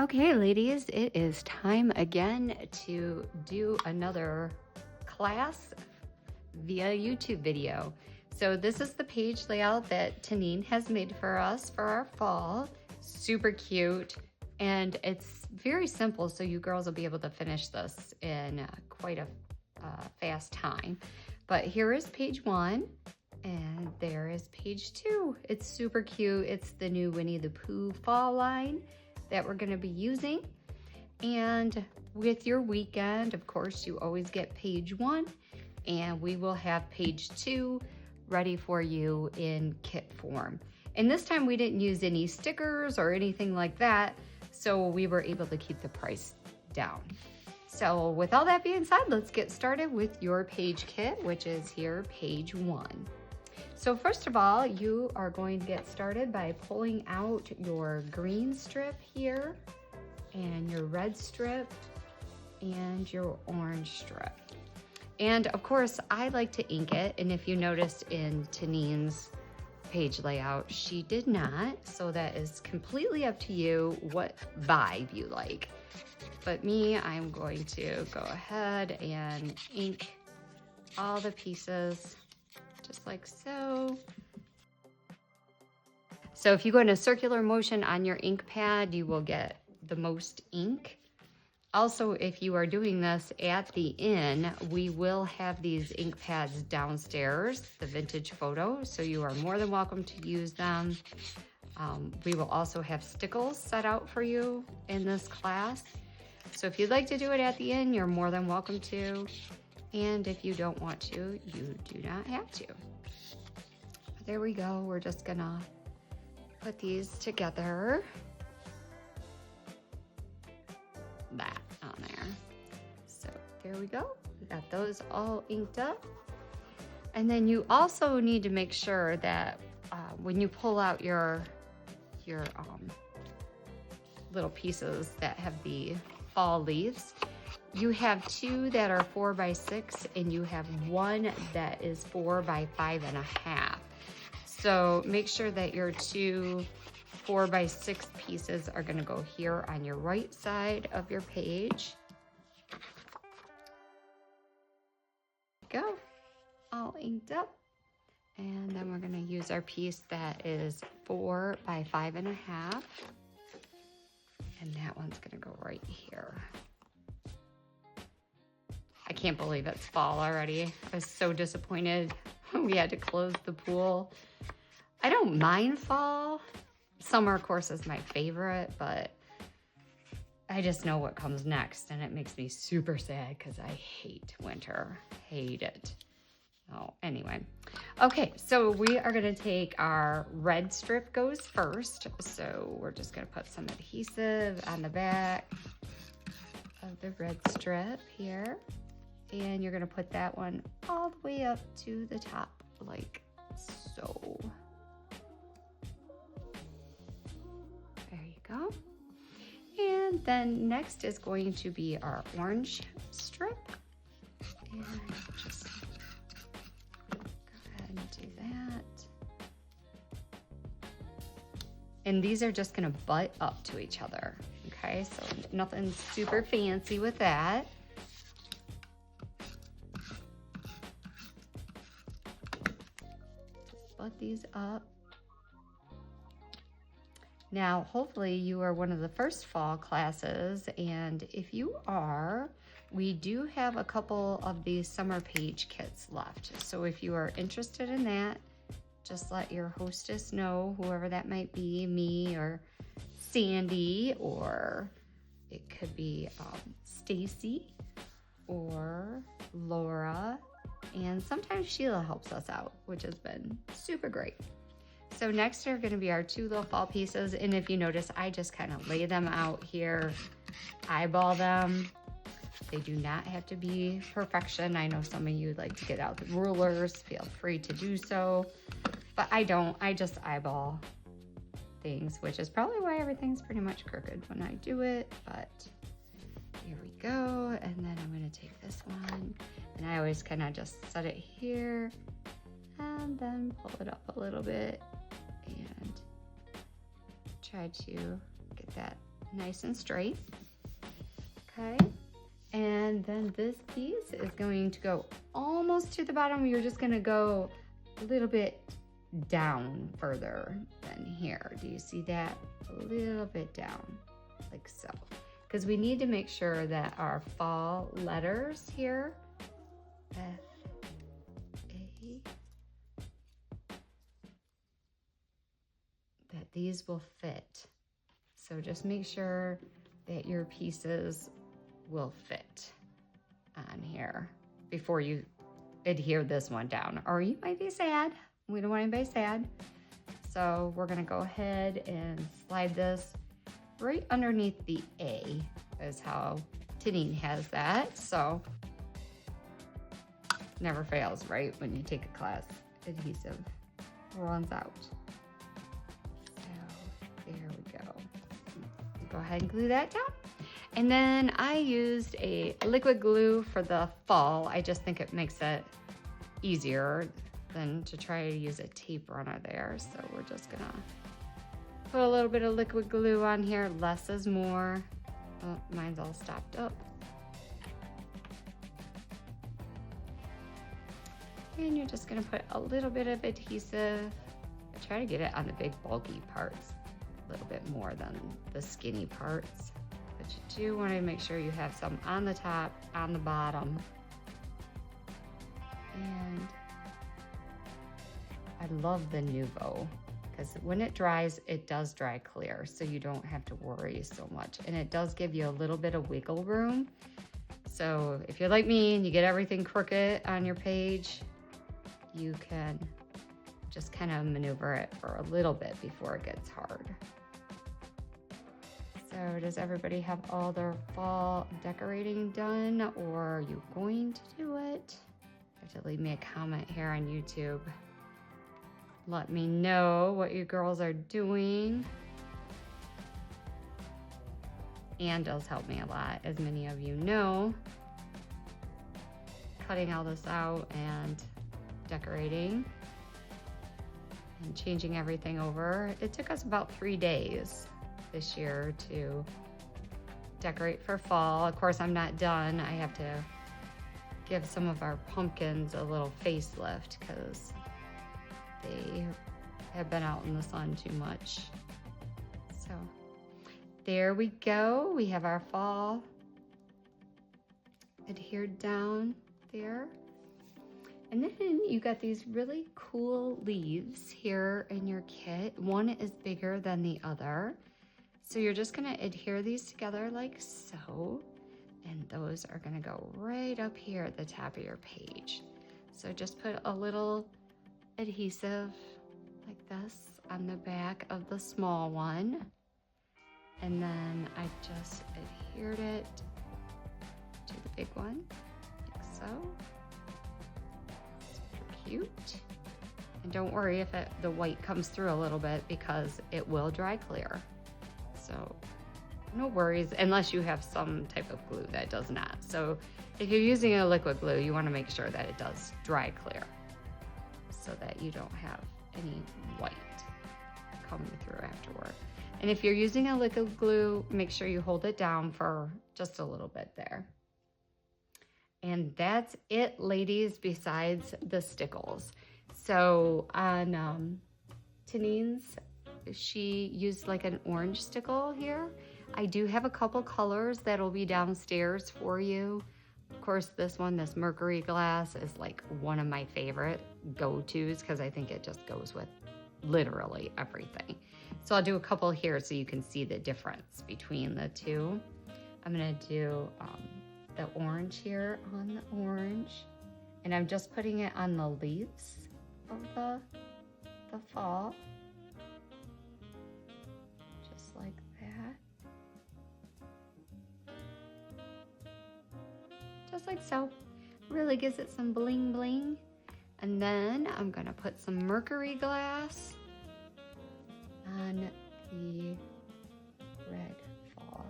Okay, ladies, it is time again to do another class via YouTube video. So this is the page layout that Tanine has made for us for our fall. Super cute, and it's very simple, so you girls will be able to finish this in quite a fast time. But here is page 1, and there is page 2. It's super cute. It's the new Winnie the Pooh fall line that we're going to be using. And with your weekend, of course, you always get page 1, and we will have page 2 ready for you in kit form. And this time we didn't use any stickers or anything like that, so we were able to keep the price down. So with all that being said, let's get started with your page kit, which is here, page 1. So first of all, you are going to get started by pulling out your green strip here, and your red strip, and your orange strip. And of course, I like to ink it, and if you noticed in Tanine's page layout, she did not, so that is completely up to you what vibe you like. But me, I'm going to go ahead and ink all the pieces just like so. So if you go in a circular motion on your ink pad, you will get the most ink. Also, if you are doing this at the inn, we will have these ink pads downstairs, the vintage photo, so you are more than welcome to use them. We will also have stickles set out for you in this class. So if you'd like to do it at the inn, you're more than welcome to. And if you don't want to, you do not have to. There we go. We're just gonna put these together. That on there. So there we go. We got those all inked up. And then you also need to make sure that when you pull out your little pieces that have the fall leaves, you have 2 that are 4 by 6, and you have 1 that is 4 by 5.5. So make sure that your 2 4 by 6 pieces are going to go here on your right side of your page. Go, all inked up. And then we're going to use our piece that is 4 by 5.5. And that one's going to go right here. I can't believe it's fall already. I was so disappointed when we had to close the pool. I don't mind fall. Summer, of course, is my favorite, but I just know what comes next, and it makes me super sad because I hate winter. Hate it. Oh, anyway. Okay, so we are going to take our red strip goes first. So we're just going to put some adhesive on the back of the red strip here. And you're going to put that one all the way up to the top, like so. There you go. And then next is going to be our orange strip. And just go ahead and do that. And these are just going to butt up to each other. Okay, so nothing super fancy with that. Butt these up. Now, hopefully you are one of the first fall classes, and if you are, we do have a couple of these summer page kits left. So if you are interested in that, just let your hostess know, whoever that might be, me or Sandy, or it could be Stacy or Laura. And sometimes Sheila helps us out, which has been super great. So next are going to be our 2 little fall pieces. And if you notice, I just kind of lay them out here, eyeball them. They do not have to be perfection. I know some of you like to get out the rulers. Feel free to do so. But I don't. I just eyeball things, which is probably why everything's pretty much crooked when I do it. But here we go. And then I'm going to take this one. And I always kind of just set it here and then pull it up a little bit and try to get that nice and straight. Okay. And then this piece is going to go almost to the bottom. You're just gonna go a little bit down further than here. Do you see that? A little bit down, like so. Because we need to make sure that our fall letters here, F-A, that these will fit. So just make sure that your pieces will fit on here before you adhere this one down, or you might be sad. We don't want anybody sad. So we're gonna go ahead and slide this right underneath the A, is how Tanine has that. So never fails, right? When you take a class, adhesive runs out. So there we go. Go ahead and glue that down. And then I used a liquid glue for the fall. I just think it makes it easier than to try to use a tape runner there. So we're just gonna put a little bit of liquid glue on here. Less is more. Oh, mine's all stopped up. And you're just gonna put a little bit of adhesive. I try to get it on the big bulky parts, a little bit more than the skinny parts. But you do want to make sure you have some on the top, on the bottom. And I love the Nuvo because when it dries, it does dry clear, so you don't have to worry so much. And it does give you a little bit of wiggle room. So if you're like me and you get everything crooked on your page, you can just kind of maneuver it for a little bit before it gets hard. So does everybody have all their fall decorating done, or are you going to do it? You have to leave me a comment here on YouTube. Let me know what you girls are doing. Ann does help me a lot, as many of you know. Cutting all this out and decorating and changing everything over. It took us about 3 days this year to decorate for fall. Of course, I'm not done. I have to give some of our pumpkins a little facelift because they have been out in the sun too much. So there we go. We have our fall adhered down there. And then you got these really cool leaves here in your kit. One is bigger than the other. So you're just gonna adhere these together like so. And those are gonna go right up here at the top of your page. So just put a little adhesive like this on the back of the small one. And then I just adhered it to the big one, like so. Super cute. And don't worry if the white comes through a little bit because it will dry clear. So no worries, unless you have some type of glue that does not. So if you're using a liquid glue, you want to make sure that it does dry clear so that you don't have any white coming through afterward. And if you're using a liquid glue, make sure you hold it down for just a little bit there. And that's it, ladies, besides the stickles. So on Tanine's, she used like an orange stickle here. I do have a couple colors that'll be downstairs for you. Of course, this one, this mercury glass, is like one of my favorite go-tos because I think it just goes with literally everything. So I'll do a couple here so you can see the difference between the two. I'm gonna do the orange here on the orange, and I'm just putting it on the leaves of the fall. Just like that. Just like so. Really gives it some bling bling. And then I'm gonna put some mercury glass on the red fall.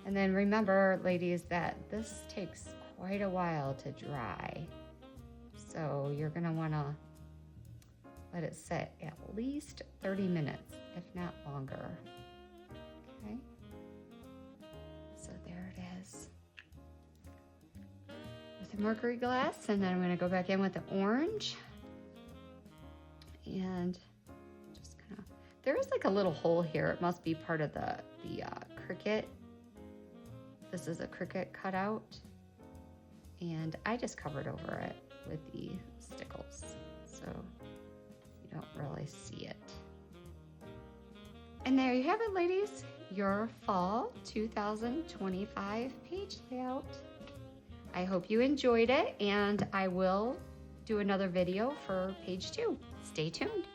And then remember, ladies, that this takes quite a while to dry. So you're gonna wanna let it set at least 30 minutes, if not longer. Okay, so there it is with the mercury glass, and then I'm gonna go back in with the orange and just kind of, there is like a little hole here. It must be part of the Cricut. This is a Cricut cutout, and I just covered over it with the stickles, so you don't really see it. And there you have it, ladies, your fall 2025 page layout. I hope you enjoyed it, and I will do another video for page 2. Stay tuned.